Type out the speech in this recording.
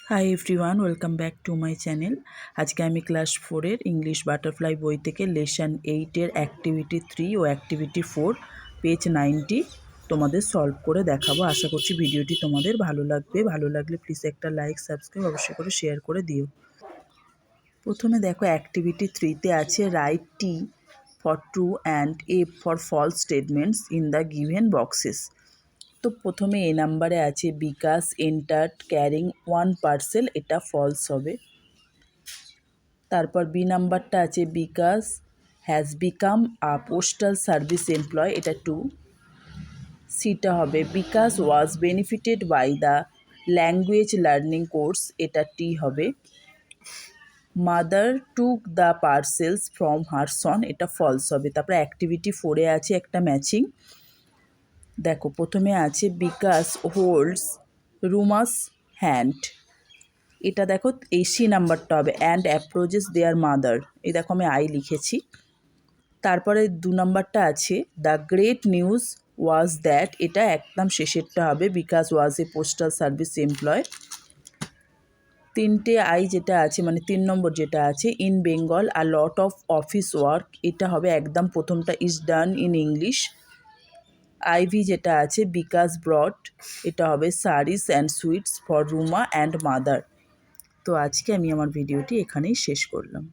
Hi everyone, welcome back to my channel. আজকে আমি class 4-এর English butterfly বই থেকে লেসন 8-এর অ্যাক্টিভিটি 3 ও অ্যাক্টিভিটি 4 পেজ 90 তোমাদের সলভ করে দেখাবো। আশা করছি ভিডিওটি তোমাদের ভালো লাগবে। ভালো লাগলে প্লিজ একটা লাইক, সাবস্ক্রাইব অবশ্যই করে শেয়ার করে দিও। প্রথমে দেখো অ্যাক্টিভিটি 3-তে আছে write T for true and F for false statements in the given boxes. তো প্রথমে এ নাম্বারে আছে বিকাশ এন্টার্ড ক্যারিং 1 পার্সেল, এটা ফলস হবে। তারপর বি নাম্বারটা আছে Bikash has become a postal service employee, এটা 2। সিটা হবে Bikash was benefited by the language learning course, এটা টি হবে। Mother took the parcels from her son, এটা ফলস হবে। তারপর অ্যাক্টিভিটি 4-এ আছে একটা ম্যাচিং। দেখো প্রথমে আছে বিকাশ হোল্ডস রুমাস হ্যান্ড, এটা দেখো এই সি নাম্বারটা হবে। অ্যান্ড অ্যাপ্রোচেস দেয়ার মাদার, এই দেখো আমি আই লিখেছি। তারপরে 2 নাম্বারটা আছে the great news was that, এটা একদম শেষেরটা হবে। Bikash was a postal service employee. 3টে আই যেটা আছে মানে 3 নম্বর যেটা আছে in Bengal a lot of office work, এটা হবে একদম প্রথমটা is done in English. IV যেটা আছে বিকাশ ব্রড, এটা হবে saris and sweets for Ruma and mother. তো আজকে আমি আমার ভিডিওটি এখানেই শেষ করলাম।